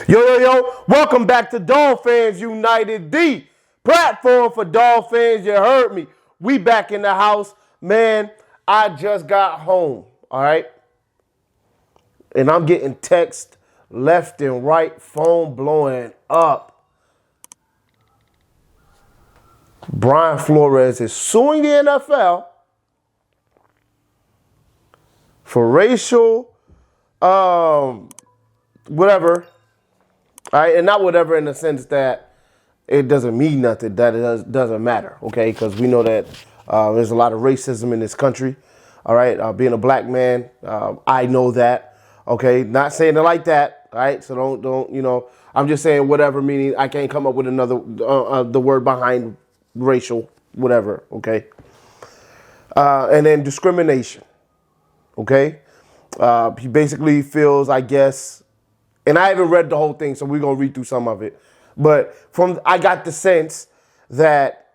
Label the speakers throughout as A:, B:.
A: Yo, welcome back to Dolphins United, the platform for Dolphins. You heard me. We back in the house. Man, I just got home, all right? And I'm getting text left and right, phone blowing up. Brian Flores is suing the NFL for racial, whatever. All right, and not whatever in the sense that it doesn't mean nothing, that it doesn't matter, okay? Because we know that there's a lot of racism in this country, all right? Being a black man, I know that, okay? Not saying it like that, all right? So don't, I'm just saying whatever, meaning I can't come up with another, the word behind racial, whatever, okay? And then discrimination, okay? He basically feels, I guess, and I haven't read the whole thing, so we're going to read through some of it. But I got the sense that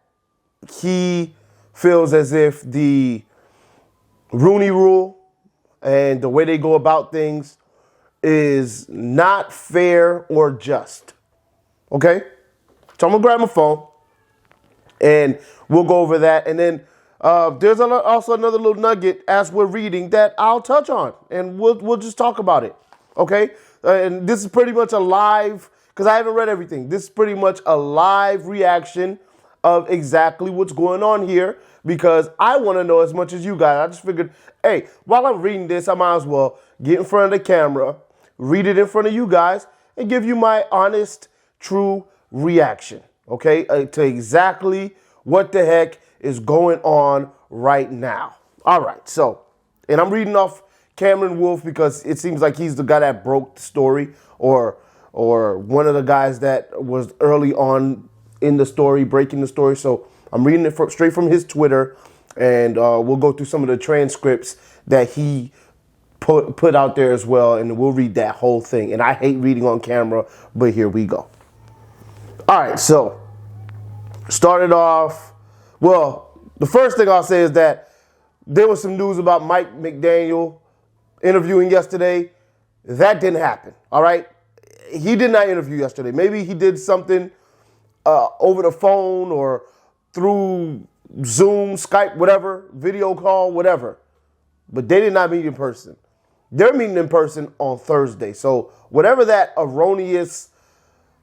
A: he feels as if the Rooney Rule and the way they go about things is not fair or just. Okay? So I'm going to grab my phone, and we'll go over that. And then there's also another little nugget as we're reading that I'll touch on, and we'll just talk about it. Okay? And this is pretty much a live, because I haven't read everything. This is pretty much a live reaction of exactly what's going on here, because I want to know as much as you guys. I just figured, hey, while I'm reading this, I might as well get in front of the camera, read it in front of you guys, and give you my honest, true reaction, okay, to exactly what the heck is going on right now. All right, so, and I'm reading off Cameron Wolf because it seems like he's the guy that broke the story, or one of the guys that was early on in the story, breaking the story. So I'm reading it straight from his Twitter, and we'll go through some of the transcripts that he put out there as well, and we'll read that whole thing. And I hate reading on camera, but here we go. All right, so started off, well, the first thing I'll say is that there was some news about Mike McDaniel interviewing yesterday. That didn't happen, all right? He did not interview yesterday. Maybe he did something over the phone or through Zoom, Skype, whatever, video call, whatever. But they did not meet in person. They're meeting in person on Thursday. So whatever that erroneous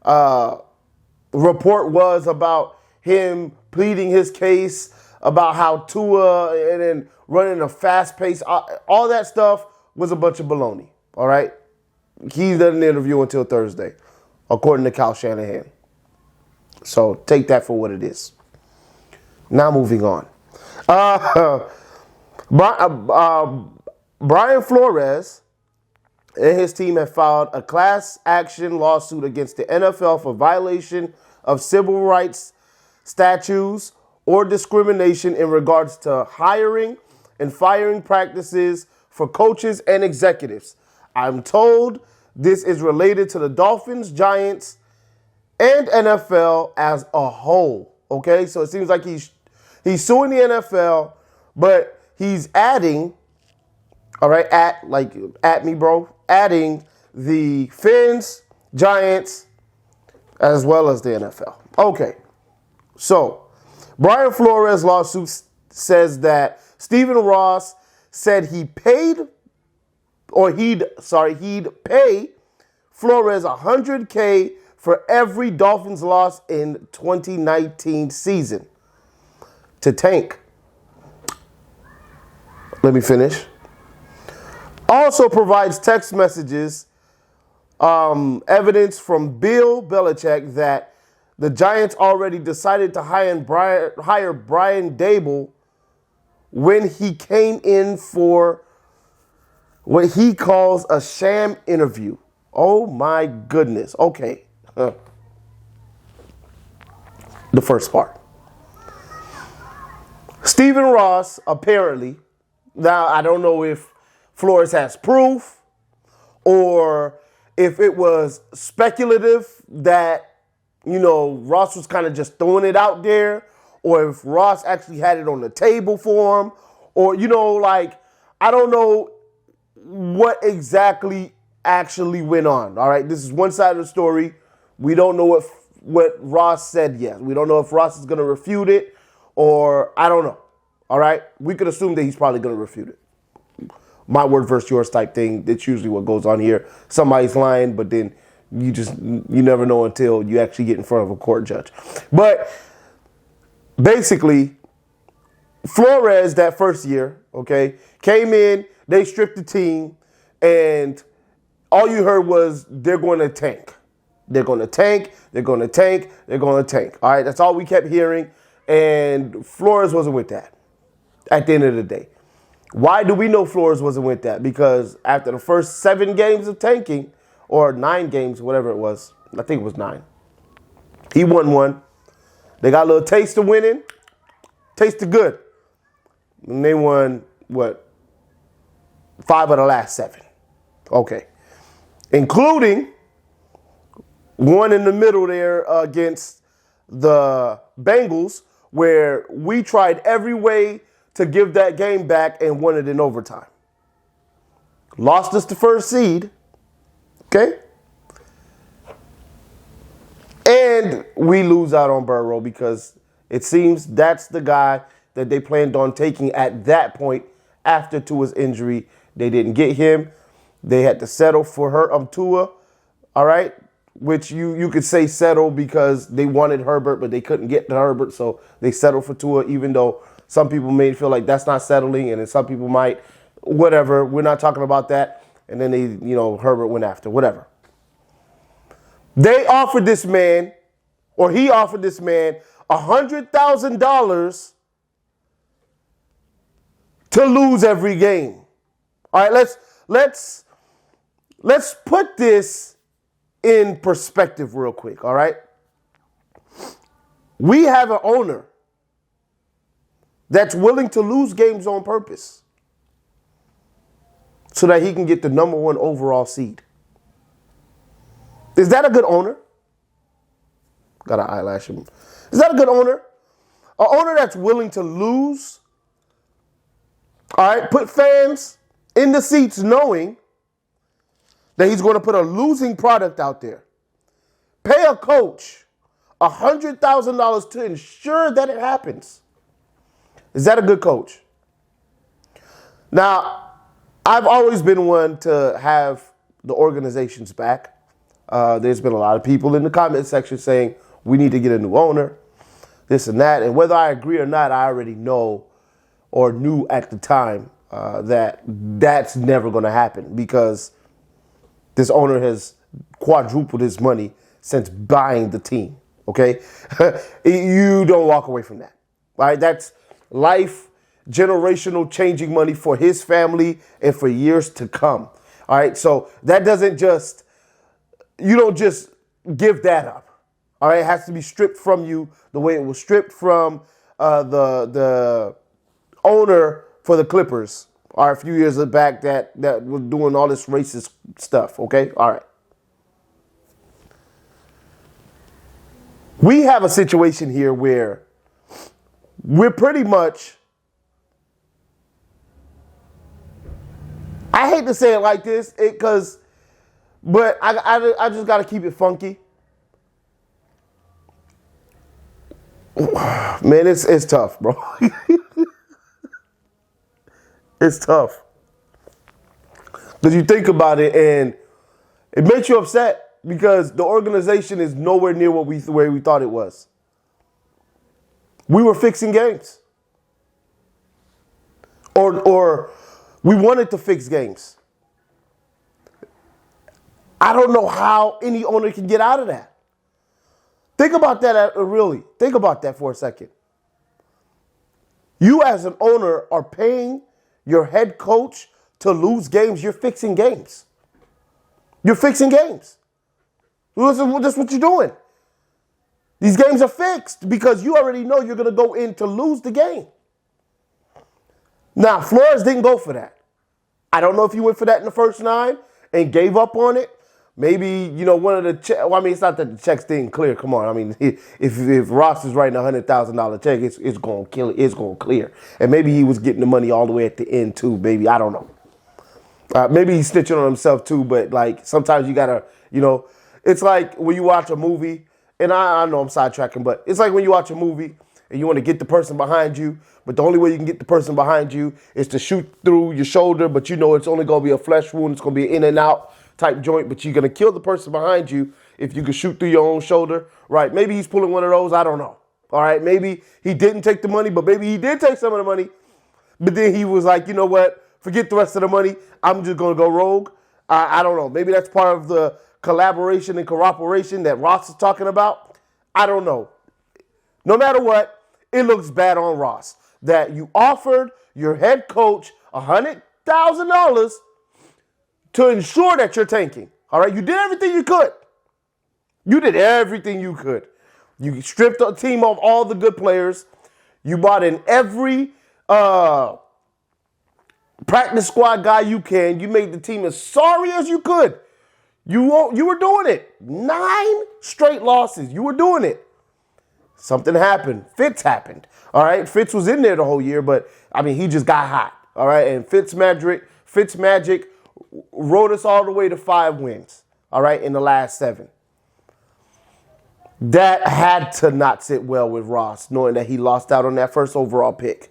A: report was about him pleading his case, about how Tua and then running a fast pace, all that stuff was a bunch of baloney, all right? He doesn't interview until Thursday, according to Kyle Shanahan. So take that for what it is. Now moving on. Brian Flores and his team have filed a class action lawsuit against the NFL for violation of civil rights statutes or discrimination in regards to hiring and firing practices for coaches and executives. I'm told this is related to the Dolphins, Giants, and NFL as a whole. Okay, so it seems like he's suing the NFL, but he's adding, all right, at me, bro, adding the Fins, Giants, as well as the NFL. Okay, so Brian Flores' lawsuit says that Stephen Ross said he'd pay Flores $100K for every Dolphins loss in 2019 season to tank. Let me finish. Also provides text messages, evidence from Bill Belichick that the Giants already decided to hire Brian Daboll when he came in for what he calls a sham interview. Oh my goodness. Okay. The first part. Stephen Ross, apparently, now I don't know if Flores has proof or if it was speculative that, Ross was kind of just throwing it out there, or if Ross actually had it on the table for him, or, I don't know what exactly actually went on. All right, this is one side of the story. We don't know what Ross said yet. We don't know if Ross is going to refute it or I don't know. All right, we could assume that he's probably going to refute it. My word versus yours type thing. That's usually what goes on here. Somebody's lying, but then you never know until you actually get in front of a court judge. But basically, Flores that first year, okay, came in, they stripped the team, and all you heard was they're going to tank. They're going to tank, they're going to tank, they're going to tank. All right, that's all we kept hearing, and Flores wasn't with that at the end of the day. Why do we know Flores wasn't with that? Because after the first 7 games of tanking, or 9 games, whatever it was, I think it was 9, he won one. They got a little taste of winning, taste of good. And they won, 5 of the last 7. Okay. Including one in the middle there against the Bengals, where we tried every way to give that game back and won it in overtime. Lost us the first seed. Okay? And we lose out on Burrow because it seems that's the guy that they planned on taking at that point after Tua's injury. They didn't get him. They had to settle for Tua, all right? Which you could say settle because they wanted Herbert, but they couldn't get to Herbert, so they settled for Tua, even though some people may feel like that's not settling, and then some people might, whatever. We're not talking about that. And then Herbert went after, whatever. They offered this man, or he offered this man, $100,000 to lose every game. All right, let's put this in perspective real quick, all right? We have an owner that's willing to lose games on purpose so that he can get the number 1 overall seed. Is that a good owner? Got an eyelash. Is that a good owner? An owner that's willing to lose, all right, put fans in the seats knowing that he's going to put a losing product out there. Pay a coach $100,000 to ensure that it happens. Is that a good coach? Now, I've always been one to have the organization's back. There's been a lot of people in the comment section saying we need to get a new owner, this and that. And whether I agree or not, I already know or knew at the time that that's never going to happen because this owner has quadrupled his money since buying the team, okay? You don't walk away from that, right? That's life, generational changing money for his family and for years to come, all right? So that doesn't just, you don't just give that up, all right? It has to be stripped from you the way it was stripped from the owner for the Clippers a few years back that was doing all this racist stuff, okay? All right. We have a situation here where we're pretty much, I hate to say it like this, but I just got to keep it funky. Man, it's tough, bro. It's tough. Because you think about it and it makes you upset because the organization is nowhere near where we thought it was. We were fixing games. Or we wanted to fix games. I don't know how any owner can get out of that. Think about that, really. Think about that for a second. You as an owner are paying your head coach to lose games. You're fixing games. You're fixing games. That's what you're doing. These games are fixed because you already know you're going to go in to lose the game. Now, Flores didn't go for that. I don't know if he went for that in the first 9 and gave up on it. Maybe, one of the checks. Well, I mean, it's not that the checks didn't clear. Come on. I mean, if Ross is writing $100,000 check, it's going to kill it. It's going to clear. And maybe he was getting the money all the way at the end, too, baby. I don't know. Maybe he's snitching on himself too, but like sometimes you gotta, it's like when you watch a movie, and I know I'm sidetracking, but it's like when you watch a movie and you want to get the person behind you, but the only way you can get the person behind you is to shoot through your shoulder, but you know it's only gonna be a flesh wound, it's gonna be an in and out type joint, but you're gonna kill the person behind you if you can shoot through your own shoulder, right? Maybe he's pulling one of those, I don't know. All right, maybe he didn't take the money, but maybe he did take some of the money. But then he was like, you know what? Forget the rest of the money. I'm just going to go rogue. I don't know. Maybe that's part of the collaboration and cooperation that Ross is talking about. I don't know. No matter what, it looks bad on Ross that you offered your head coach $100,000 to ensure that you're tanking. All right? You did everything you could. You did everything you could. You stripped the team of all the good players. You brought in every practice squad guy you can. You made the team as sorry as you could. You were doing it. 9 straight losses. You were doing it. Something happened. Fitz happened. All right. Fitz was in there the whole year, but I mean, he just got hot. All right. And Fitz magic rode us all the way to 5 wins. All right. In the last 7. That had to not sit well with Ross, knowing that he lost out on that first overall pick.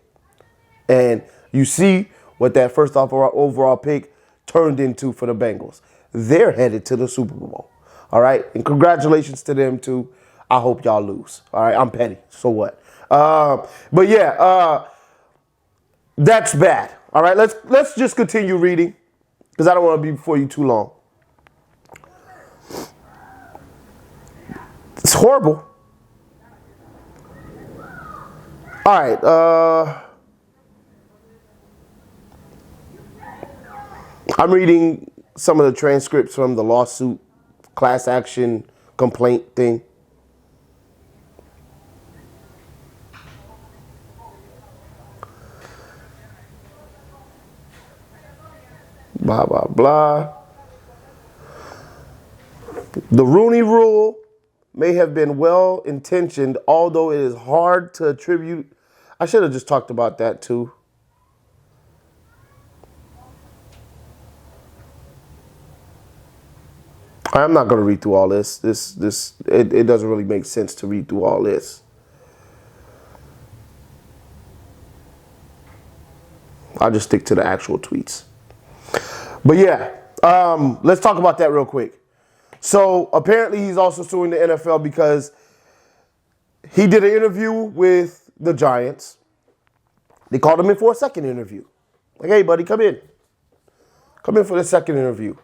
A: And you see what that first overall pick turned into for the Bengals. They're headed to the Super Bowl. All right? And congratulations to them, too. I hope y'all lose. All right? I'm petty. So what? But yeah, that's bad. All right? Let's just continue reading because I don't want to be before you too long. It's horrible. All right. I'm reading some of the transcripts from the lawsuit, class action complaint thing. Blah, blah, blah. The Rooney Rule may have been well-intentioned, although it is hard to attribute. I should have just talked about that too. I'm not going to read through all this. It doesn't really make sense to read through all this. I'll just stick to the actual tweets. But yeah, let's talk about that real quick. So apparently he's also suing the NFL because he did an interview with the Giants. They called him in for a second interview. Like, hey, buddy, come in. Come in for the second interview.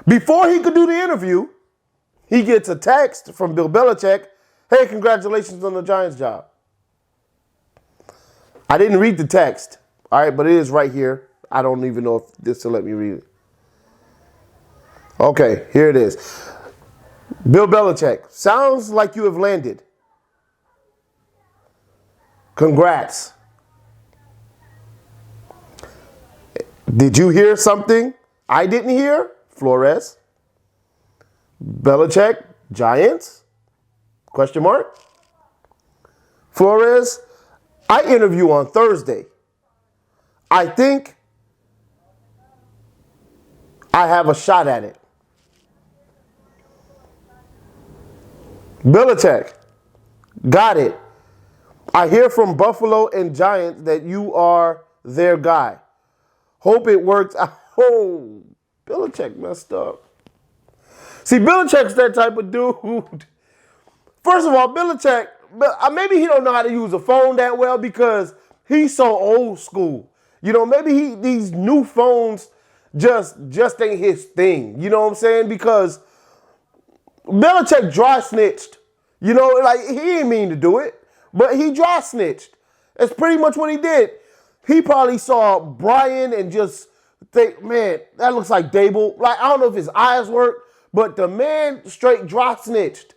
A: Before he could do the interview, he gets a text from Bill Belichick. Hey, congratulations on the Giants job. I didn't read the text. All right, but it is right here. I don't even know if this will let me read it. Okay, here it is. Bill Belichick, sounds like you have landed. Congrats. Did you hear something I didn't hear? Flores. Belichick, Giants? Question mark. Flores, I interview on Thursday. I think I have a shot at it. Belichick, got it. I hear from Buffalo and Giants that you are their guy. Hope it works out. Oh, Belichick messed up. See, Belichick's that type of dude. First of all, Belichick, maybe he don't know how to use a phone that well because he's so old school. You know, maybe these new phones just ain't his thing. You know what I'm saying? Because Belichick dry snitched. You know, like he didn't mean to do it, but he dry snitched. That's pretty much what he did. He probably saw Brian and just think, man, that looks like Dable. Like, I don't know if his eyes work, but the man straight dry snitched.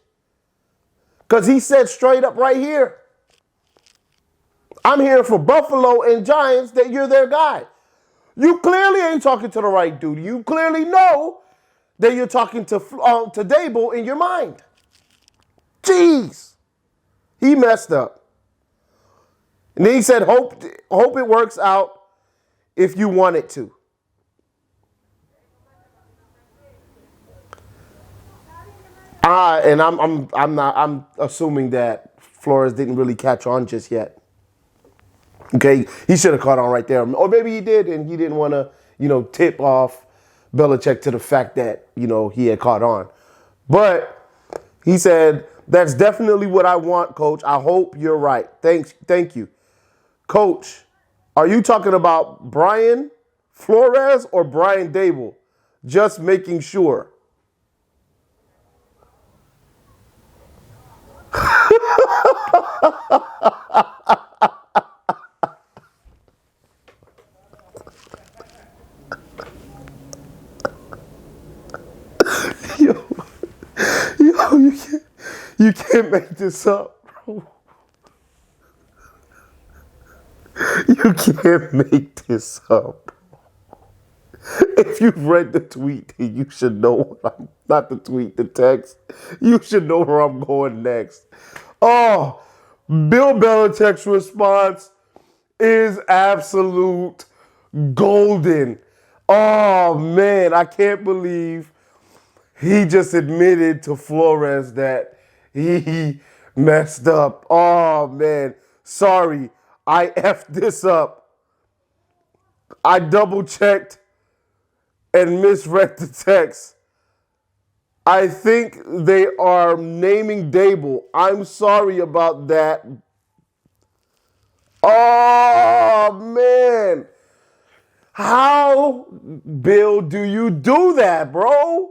A: Because he said straight up right here, I'm here for Buffalo and Giants that you're their guy. You clearly ain't talking to the right dude. You clearly know that you're talking to Dable in your mind. Jeez. He messed up. And then he said, hope it works out if you want it to. And I'm assuming that Flores didn't really catch on just yet. Okay, he should have caught on right there, or maybe he did, and he didn't want to, tip off Belichick to the fact that he had caught on. But he said, "That's definitely what I want, Coach. I hope you're right. Thank you, Coach. Are you talking about Brian Flores or Brian Dable? Just making sure." Yo, you can't make this up, bro. You can't make this up. If you've read the tweet, you should know not the tweet, the text. You should know where I'm going next. Oh, Bill Belichick's response is absolute golden. Oh, man, I can't believe he just admitted to Flores that he messed up. Oh, man, sorry, I effed this up. I double-checked and misread the text. I think they are naming Dable. I'm sorry about that. Oh, man. How, Bill, do you do that, bro?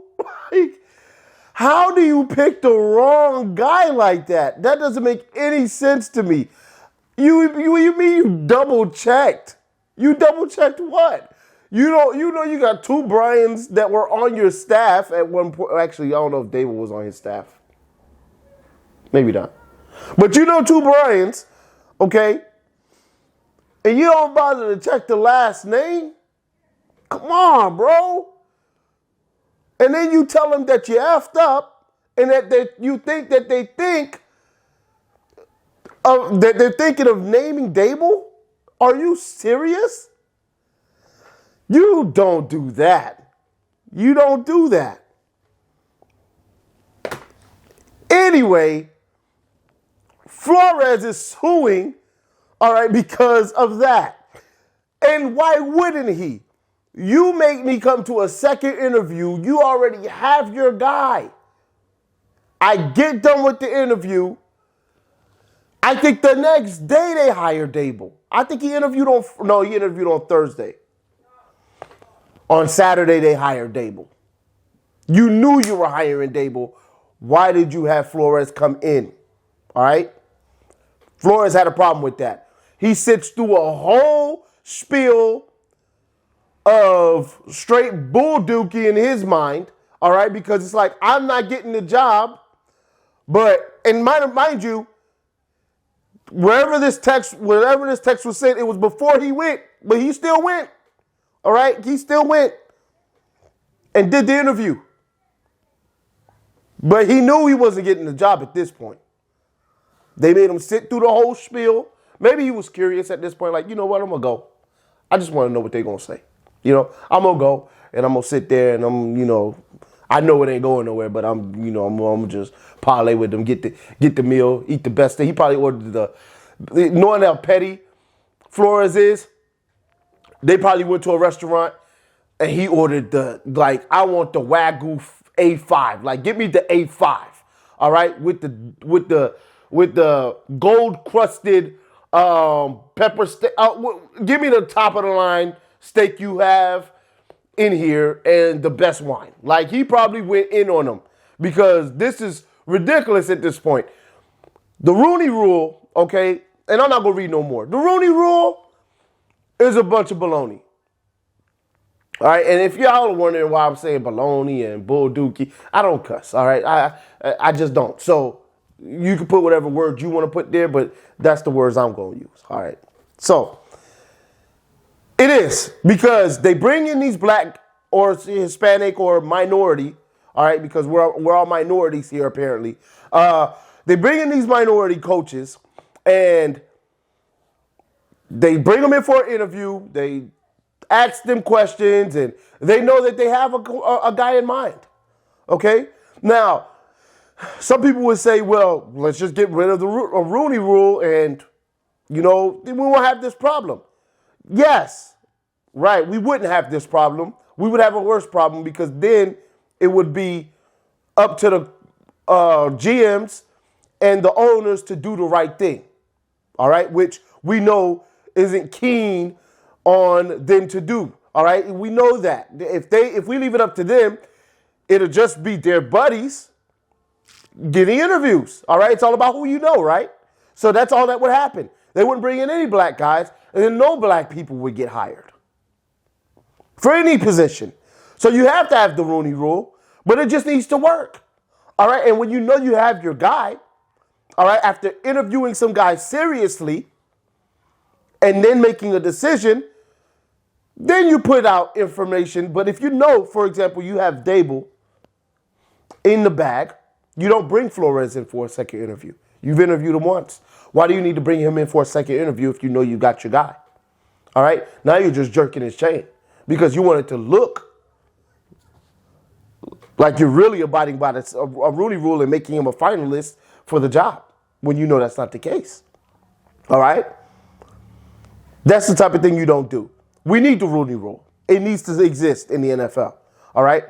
A: How do you pick the wrong guy like that? That doesn't make any sense to me. You mean you double-checked? You double-checked what? You know you got two Bryans that were on your staff at one point. Actually, I don't know if David was on his staff. Maybe not. But you know two Bryans, okay? And you don't bother to check the last name? Come on, bro. And then you tell them that you effed up and that you think that they think that they're thinking of naming Dable? Are you serious? You don't do that. You don't do that. Anyway, Flores is suing, all right, because of that. And why wouldn't he? You make me come to a second interview. You already have your guy. I get done with the interview. I think the next day they hired Dable. I think he interviewed on Thursday. On Saturday, they hired Dable. You knew you were hiring Dable. Why did you have Flores come in? All right? Flores had a problem with that. He sits through a whole spiel of straight bulldookie in his mind, all right? Because it's like, I'm not getting the job, but, and mind you, wherever this text was sent, it was before he went, but he still went. All right? He still went and did the interview. But he knew he wasn't getting the job at this point. They made him sit through the whole spiel. Maybe he was curious at this point, like, you know what, I'm going to go. I just want to know what they're going to say. I'm going to go and I'm going to sit there and I know it ain't going nowhere, but I'm going to just parlay with them, get the meal, eat the best thing. He probably ordered knowing how petty Flores is, they probably went to a restaurant and he ordered I want the Wagyu A5. Like, give me the A5. All right? With the gold crusted pepper steak. Give me the top of the line steak you have in here and the best wine. Like, he probably went in on them because this is ridiculous at this point. The Rooney Rule, okay, and I'm not going to read no more. The Rooney Rule is a bunch of baloney. All right, and if y'all are wondering why I'm saying baloney and bull dookie, I don't cuss, all right? I just don't. So you can put whatever words you want to put there, but that's the words I'm going to use, all right? So it is because they bring in these black or Hispanic or minority, all right, because we're all minorities here apparently. They bring in these minority coaches and they bring them in for an interview. They ask them questions, and they know that they have a guy in mind. Okay? Now, Some people would say, well, let's just get rid of the Rooney Rule and, then we won't have this problem. Yes, right. We wouldn't have this problem. We would have a worse problem because then it would be up to the GMs and the owners to do the right thing. All right, which we know isn't keen on them to do. All right, we know that if we leave it up to them, it'll just be their buddies getting interviews. All right, it's all about who you know, right? So that's all that would happen. They wouldn't bring in any black guys, and then no black people would get hired for any position. So you have to have the Rooney Rule, but it just needs to work. All right, and when you know you have your guy, all right, after interviewing some guy seriously and then making a decision, then you put out information. But if you know, for example, you have Dable in the bag, you don't bring Flores in for a second interview. You've interviewed him once. Why do you need to bring him in for a second interview if you know you got your guy? All right, now you're just jerking his chain because you want it to look like you're really abiding by a Rooney Rule and making him a finalist for the job when you know that's not the case. All right? That's the type of thing you don't do. We need the Rooney Rule. It needs to exist in the NFL. All right?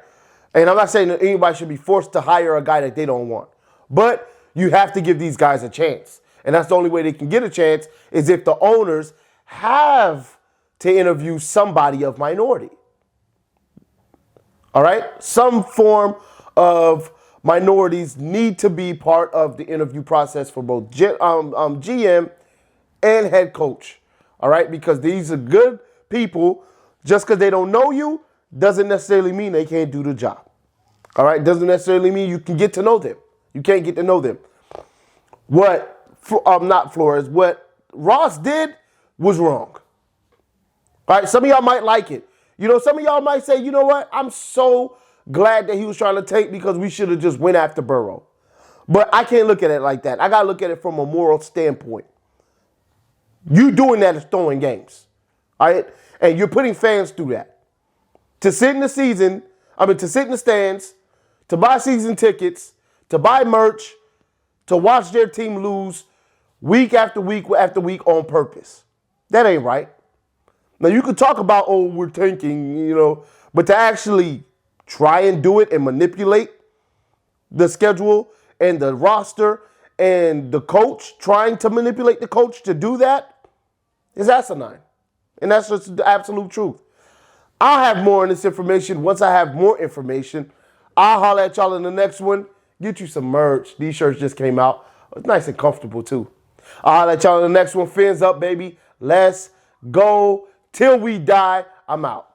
A: And I'm not saying that anybody should be forced to hire a guy that they don't want. But you have to give these guys a chance. And that's the only way they can get a chance is if the owners have to interview somebody of minority. All right? Some form of minorities need to be part of the interview process for both GM and head coach. All right? Because these are good people. Just because they don't know you doesn't necessarily mean they can't do the job. All right? Doesn't necessarily mean you can get to know them. You can't get to know them. What Ross did was wrong. All right? Some of y'all might like it. Some of y'all might say, you know what? I'm so glad that he was trying to tank because we should have just went after Burrow. But I can't look at it like that. I got to look at it from a moral standpoint. You doing that is throwing games. All right? And you're putting fans through that. To sit in the stands, to buy season tickets, to buy merch, to watch their team lose week after week after week on purpose. That ain't right. Now, you could talk about, we're tanking, but to actually try and do it and manipulate the schedule and the roster and the coach, trying to manipulate the coach to do that is asinine. And that's just the absolute truth. I'll have more on this information. Once I have more information, I'll holler at y'all in the next one. Get you some merch. These shirts just came out. It's nice and comfortable, too. I'll holler at y'all in the next one. Fins up, baby. Let's go. Till we die, I'm out.